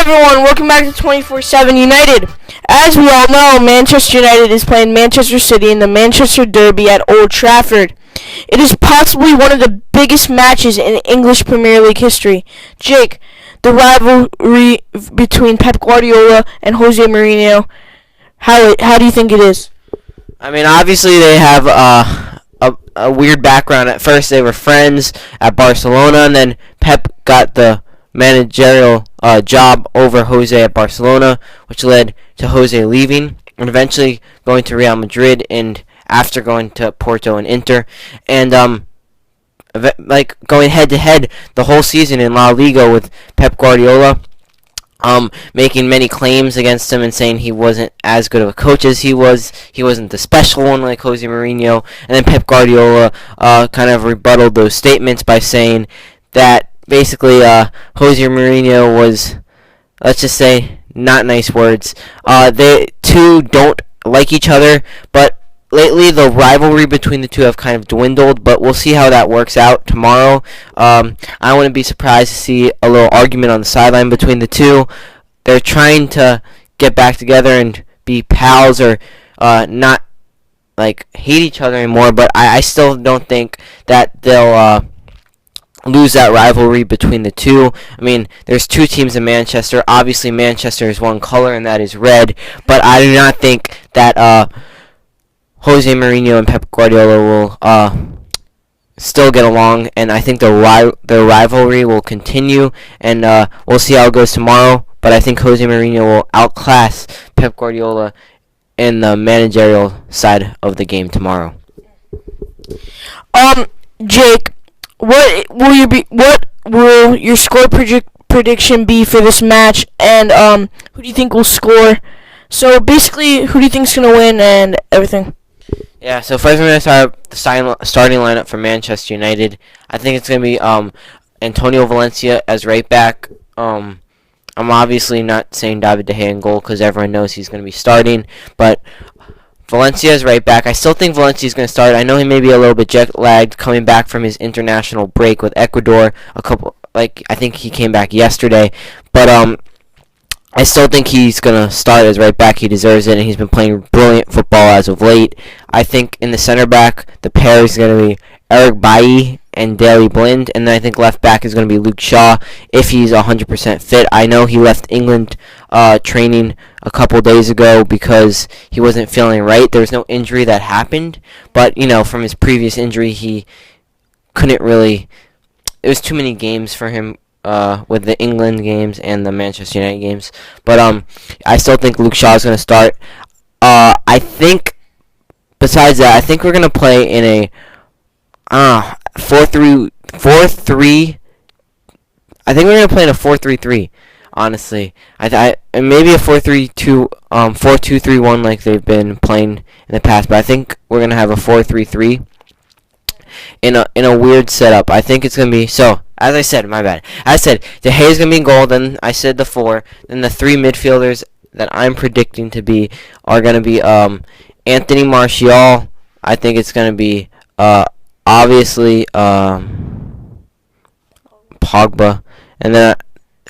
everyone, welcome back to 24/7 United. As we all know, Manchester United is playing Manchester City in the Manchester Derby at Old Trafford. It is possibly one of the biggest matches in English Premier League history. Jake, the rivalry between Pep Guardiola and Jose Mourinho, how do you think it is? I mean, obviously they have a weird background. At first they were friends at Barcelona, and then Pep got the managerial job over Jose at Barcelona, which led to Jose leaving and eventually going to Real Madrid, and after going to Porto and Inter, and like going head to head the whole season in La Liga with Pep Guardiola, making many claims against him and saying he wasn't as good of a coach as he was. He wasn't the special one like Jose Mourinho. And then Pep Guardiola kind of rebutted those statements by saying that basically Jose Mourinho was, let's just say, not nice words. They two don't like each other, but lately the rivalry between the two have kind of dwindled, but we'll see how that works out tomorrow. I wouldn't be surprised to see a little argument on the sideline between the two. They're trying to get back together and be pals, or not like hate each other anymore, but I still don't think that they'll lose that rivalry between the two. I mean, there's two teams in Manchester. Obviously Manchester is one color, and that is red, but I do not think that Jose Mourinho and Pep Guardiola will still get along, and I think their rivalry will continue, and we'll see how it goes tomorrow. But I think Jose Mourinho will outclass Pep Guardiola in the managerial side of the game tomorrow. Jake, what will your score prediction be for this match, and who do you think will score? So basically, who do you think's gonna win and everything? Yeah, so first we're going to start the starting lineup for Manchester United. I think it's going to be Antonio Valencia as right back. I'm obviously not saying David De Gea in goal because everyone knows he's going to be starting, but Valencia is right back. I still think Valencia is going to start. I know he may be a little bit jet-lagged coming back from his international break with Ecuador. I think he came back yesterday, but I still think he's going to start as right back. He deserves it, and he's been playing brilliant football as of late. I think in the center back, the pair is going to be Eric Bailly and Daley Blind, and then I think left back is going to be Luke Shaw if he's 100% fit. I know he left England training a couple days ago because he wasn't feeling right. There was no injury that happened, but, from his previous injury, he couldn't really... It was too many games for him with the England games and the Manchester United games. But I still think Luke Shaw is going to start. I think, besides that, I think we're going to play in a 4-3. I think we're going to play in a 4-3-3, honestly. And maybe a 4-3-2, 4-2-3-1 like they've been playing in the past. But I think we're going to have a 4-3-3 in a weird setup. I think it's going to be... So, as I said, my bad. I said De Gea is going to be in goal, then I said the 4. Then the 3 midfielders that I'm predicting to be are going to be Anthony Martial. I think it's going to be, obviously, Pogba. And then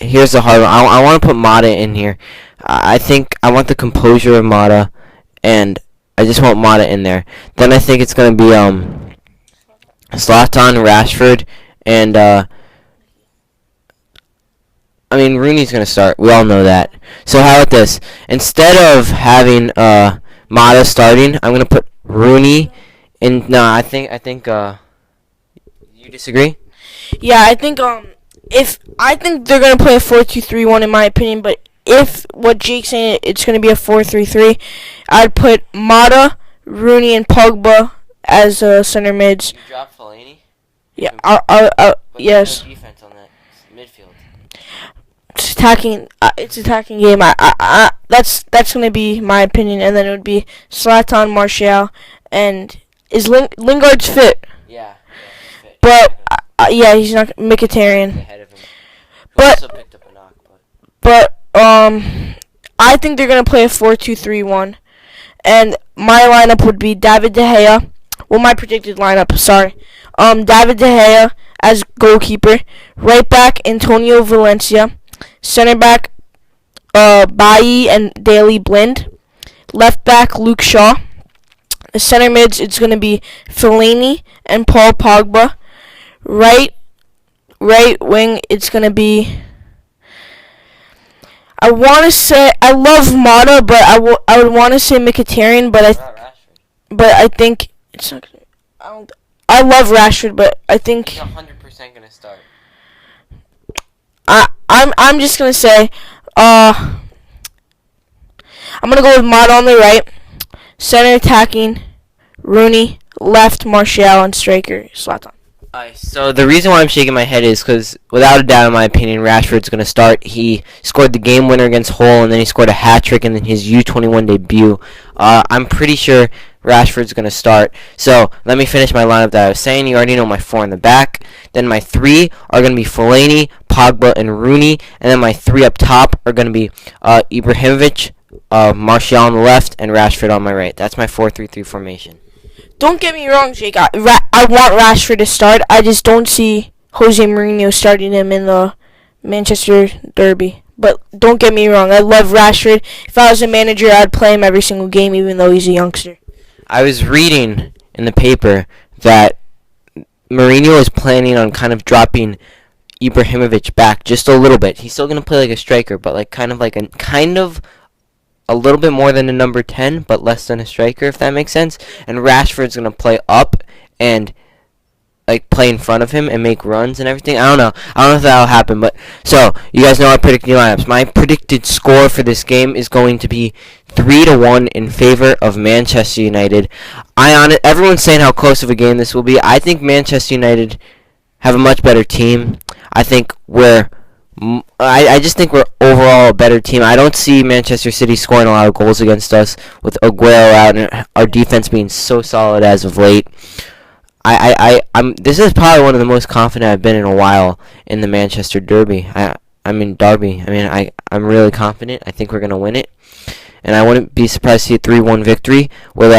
here's the hard one. I want to put Mata in here. I think I want the composure of Mata, and I just want Mata in there. Then I think it's going to be Zlatan, Rashford, and Rooney's going to start. We all know that. So how about this? Instead of having Mata starting, I'm going to put Rooney in. No, I think you disagree? Yeah, I think they're going to play a 4-2-3-1 in my opinion, but if what Jake's saying it's going to be a 4-3-3, I'd put Mata, Rooney, and Pogba as center mids. You drop Fellaini? Yeah, yes. No defense on that midfield. It's attacking game. That's gonna be my opinion, and then it would be Zlatan, Martial, and is Lingard's fit? Yeah. Fit. But yeah, he's not Mkhitaryan. Ahead of him. But also picked up a knock, but I think they're gonna play a 4-2-3-1, and my lineup would be David De Gea. Well, my predicted lineup. Sorry. David De Gea as goalkeeper, right back Antonio Valencia, center back Bailly and Daley Blind. Left back, Luke Shaw. The center mids, it's going to be Fellaini and Paul Pogba. Right wing, it's going to be... I want to say... I love Mata, but I would want to say Mkhitaryan, but I think... It's not gonna, I love Rashford, but I think... He's 100% going to start. I'm just going to say... I'm going to go with Mata on the right. Center attacking, Rooney. Left, Martial. And striker, Zlatan. So the reason why I'm shaking my head is because, without a doubt, in my opinion, Rashford's going to start. He scored the game winner against Hull, and then he scored a hat-trick in his U21 debut. I'm pretty sure Rashford's going to start. So let me finish my lineup that I was saying. You already know my 4 in the back. Then my 3 are going to be Fellaini, Pogba, and Rooney. And then my 3 up top are going to be Ibrahimovic, Martial on the left, and Rashford on my right. That's my 4-3-3 formation. Don't get me wrong, Jake. I want Rashford to start. I just don't see Jose Mourinho starting him in the Manchester derby. But don't get me wrong. I love Rashford. If I was a manager, I'd play him every single game, even though he's a youngster. I was reading in the paper that Mourinho is planning on kind of dropping Ibrahimovic back just a little bit. He's still going to play like a striker, but like kind of a little bit more than a number 10, but less than a striker, if that makes sense. And Rashford's going to play up and like play in front of him and make runs and everything. I don't know if that'll happen, but so you guys know I predict new lineups. My predicted score for this game is going to be 3-1 in favor of Manchester United. Everyone's saying how close of a game this will be. I think Manchester United have a much better team. I just think we're overall a better team. I don't see Manchester City scoring a lot of goals against us with Aguero out and our defense being so solid as of late. This is probably one of the most confident I've been in a while in the Manchester Derby. I'm really confident. I think we're going to win it. And I wouldn't be surprised to see a 3-1 victory with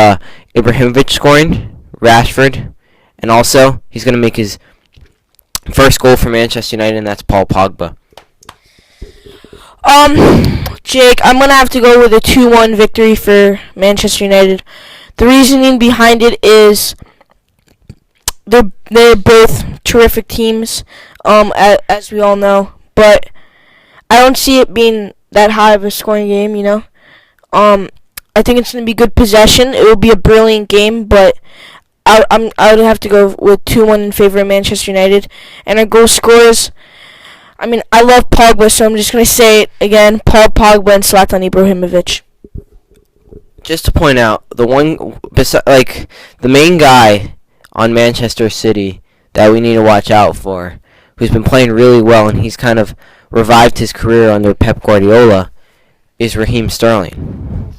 Ibrahimovic scoring, Rashford, and also he's going to make his first goal for Manchester United, and that's Paul Pogba. Jake, I'm going to have to go with a 2-1 victory for Manchester United. The reasoning behind it is they're both terrific teams, as we all know. But I don't see it being that high of a scoring game, you know. I think it's going to be good possession. It will be a brilliant game, but I would have to go with 2-1 in favor of Manchester United. And our goal scorers, I love Pogba, so I'm just going to say it again, Paul Pogba and Zlatan Ibrahimovic. Just to point out, the main guy on Manchester City that we need to watch out for, who's been playing really well, and he's kind of revived his career under Pep Guardiola, is Raheem Sterling.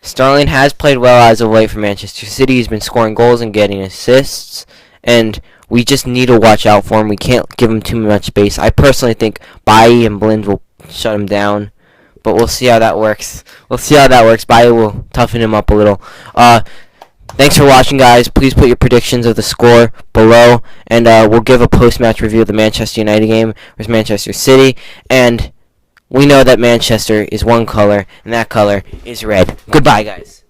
Sterling has played well as of late for Manchester City. He's been scoring goals and getting assists, and we just need to watch out for him. We can't give him too much space. I personally think Bailly and Blind will shut him down, but we'll see how that works. Bailly will toughen him up a little. Thanks for watching, guys. Please put your predictions of the score below, and we'll give a post-match review of the Manchester United game versus Manchester City. And we know that Manchester is one color, and that color is red. Goodbye, guys.